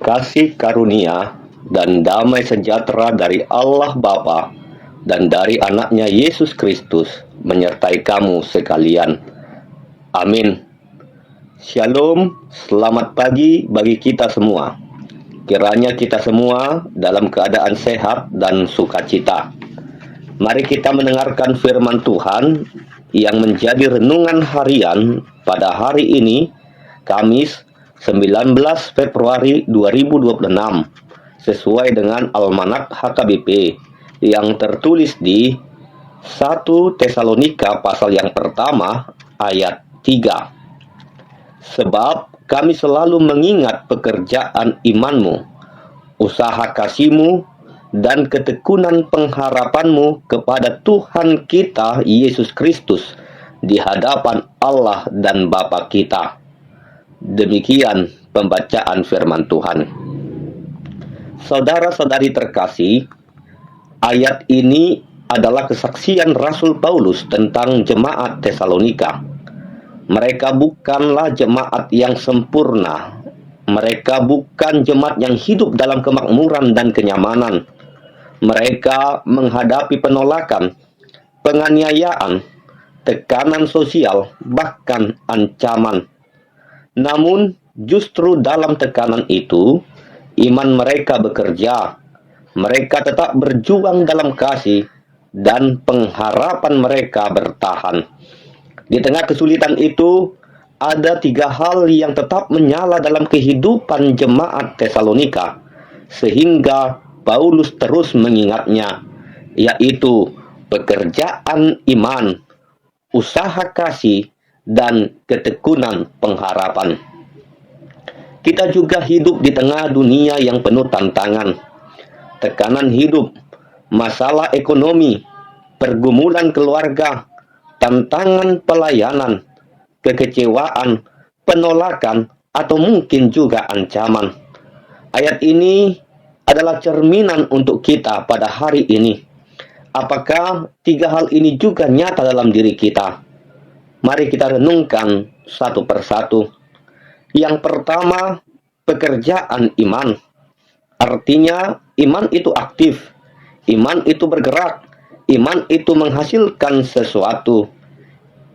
Kasih karunia dan damai sejahtera dari Allah Bapa dan dari anaknya Yesus Kristus menyertai kamu sekalian. Amin. Shalom, selamat pagi bagi kita semua. Kiranya kita semua dalam keadaan sehat dan sukacita. Mari kita mendengarkan firman Tuhan yang menjadi renungan harian pada hari ini, Kamis 19 Februari 2026, sesuai dengan Almanak HKBP yang tertulis di 1 Tesalonika pasal yang pertama ayat 3. Sebab kami selalu mengingat pekerjaan imanmu, usaha kasihmu, dan ketekunan pengharapanmu kepada Tuhan kita Yesus Kristus di hadapan Allah dan Bapa kita. Demikian pembacaan firman Tuhan. Saudara-saudari terkasih, ayat ini adalah kesaksian Rasul Paulus tentang jemaat Tesalonika. Mereka bukanlah jemaat yang sempurna. Mereka bukan jemaat yang hidup dalam kemakmuran dan kenyamanan. Mereka menghadapi penolakan, penganiayaan, tekanan sosial, bahkan ancaman. Namun, justru dalam tekanan itu, iman mereka bekerja. Mereka tetap berjuang dalam kasih, dan pengharapan mereka bertahan. Di tengah kesulitan itu, ada 3 hal yang tetap menyala dalam kehidupan jemaat Tesalonika, sehingga Paulus terus mengingatnya, yaitu pekerjaan iman, usaha kasih, dan ketekunan pengharapan. Kita juga hidup di tengah dunia yang penuh tantangan, tekanan hidup, masalah ekonomi, pergumulan keluarga, tantangan pelayanan, kekecewaan, penolakan, atau mungkin juga ancaman. Ayat ini adalah cerminan untuk kita pada hari ini. Apakah 3 hal ini juga nyata dalam diri kita? Mari kita renungkan satu persatu. Yang pertama, pekerjaan iman. Artinya, iman itu aktif, iman itu bergerak, iman itu menghasilkan sesuatu.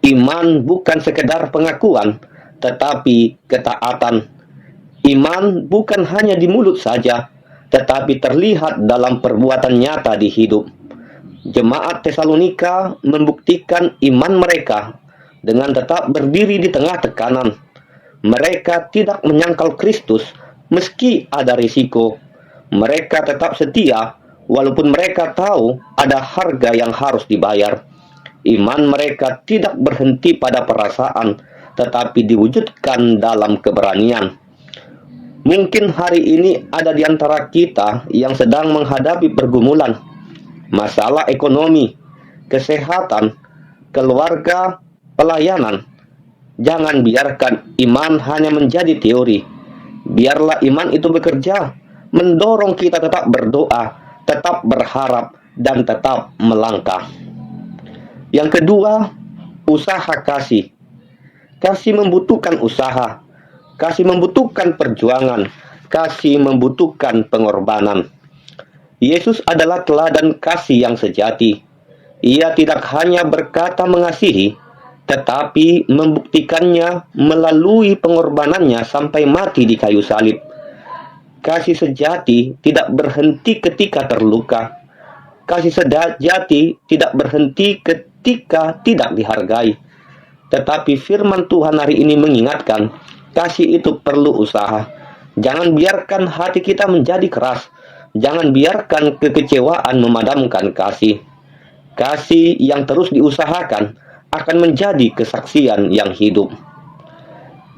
Iman bukan sekedar pengakuan, tetapi ketaatan. Iman bukan hanya di mulut saja, tetapi terlihat dalam perbuatan nyata di hidup. Jemaat Tesalonika membuktikan iman mereka dengan tetap berdiri di tengah tekanan. Mereka tidak menyangkal Kristus meski ada risiko. Mereka tetap setia walaupun mereka tahu ada harga yang harus dibayar. Iman mereka tidak berhenti pada perasaan, tetapi diwujudkan dalam keberanian. Mungkin hari ini ada di antara kita yang sedang menghadapi pergumulan, masalah ekonomi, kesehatan, keluarga, pelayanan. Jangan biarkan iman hanya menjadi teori. Biarlah iman itu bekerja, mendorong kita tetap berdoa, tetap berharap, dan tetap melangkah. Yang kedua, usaha kasih. Kasih membutuhkan usaha, kasih membutuhkan perjuangan, kasih membutuhkan pengorbanan. Yesus adalah teladan kasih yang sejati. Ia tidak hanya berkata mengasihi, tetapi membuktikannya melalui pengorbanannya sampai mati di kayu salib. Kasih sejati tidak berhenti ketika terluka. Kasih sejati tidak berhenti ketika tidak dihargai. Tetapi firman Tuhan hari ini mengingatkan, kasih itu perlu usaha. Jangan biarkan hati kita menjadi keras. Jangan biarkan kekecewaan memadamkan kasih. Kasih yang terus diusahakan akan menjadi kesaksian yang hidup.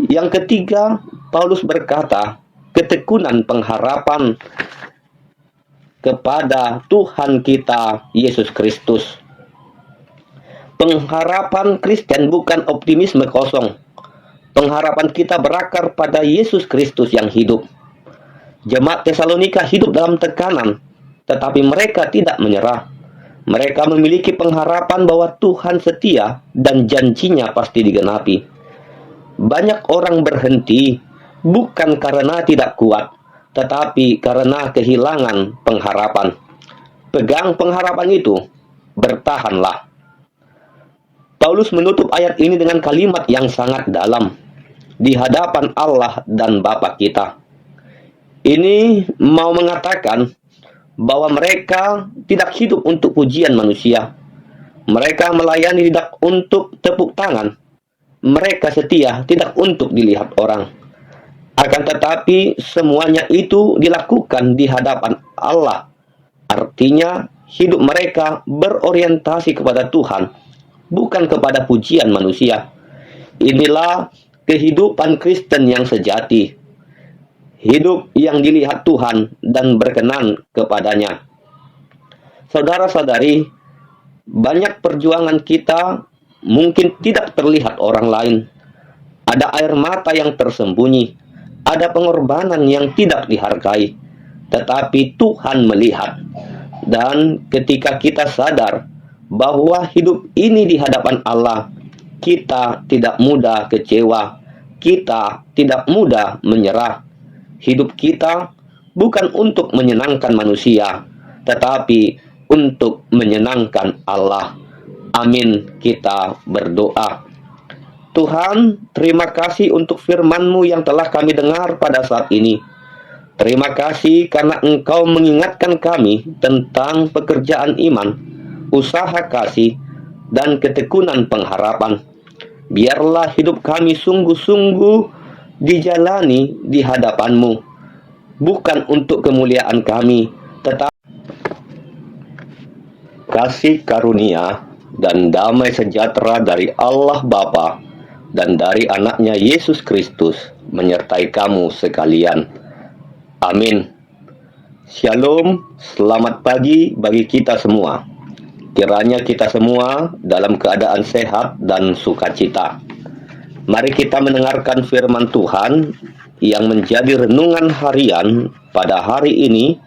Yang ketiga, Paulus berkata, ketekunan pengharapan kepada Tuhan kita Yesus Kristus. Pengharapan Kristen bukan optimisme kosong. Pengharapan kita berakar pada Yesus Kristus yang hidup. Jemaat Tesalonika hidup dalam tekanan, tetapi mereka tidak menyerah. Mereka memiliki pengharapan bahwa Tuhan setia dan janjinya pasti digenapi. Banyak orang berhenti bukan karena tidak kuat, tetapi karena kehilangan pengharapan. Pegang pengharapan itu, bertahanlah. Paulus menutup ayat ini dengan kalimat yang sangat dalam di hadapan Allah dan Bapa kita. Ini mau mengatakan bahwa mereka tidak hidup untuk pujian manusia. Mereka melayani tidak untuk tepuk tangan. Mereka setia tidak untuk dilihat orang. Akan tetapi semuanya itu dilakukan di hadapan Allah. Artinya hidup mereka berorientasi kepada Tuhan, bukan kepada pujian manusia. Inilah kehidupan Kristen yang sejati. Hidup yang dilihat Tuhan dan berkenan kepadanya. Saudara-saudari, banyak perjuangan kita mungkin tidak terlihat orang lain. Ada air mata yang tersembunyi, ada pengorbanan yang tidak dihargai, tetapi Tuhan melihat. Dan ketika kita sadar bahwa hidup ini di hadapan Allah, kita tidak mudah kecewa, kita tidak mudah menyerah. Hidup kita bukan untuk menyenangkan manusia, tetapi untuk menyenangkan Allah. Amin, kita berdoa. Tuhan, terima kasih untuk firman-Mu yang telah kami dengar pada saat ini. Terima kasih karena Engkau mengingatkan kami tentang pekerjaan iman, usaha kasih, dan ketekunan pengharapan. Biarlah hidup kami sungguh-sungguh dijalani di hadapan-Mu, bukan untuk kemuliaan kami, tetapi kasih karunia dan damai sejahtera dari Allah Bapa dan dari anaknya Yesus Kristus menyertai kamu sekalian. Amin. Shalom, selamat pagi bagi kita semua. Kiranya kita semua dalam keadaan sehat dan sukacita. Mari kita mendengarkan firman Tuhan yang menjadi renungan harian pada hari ini,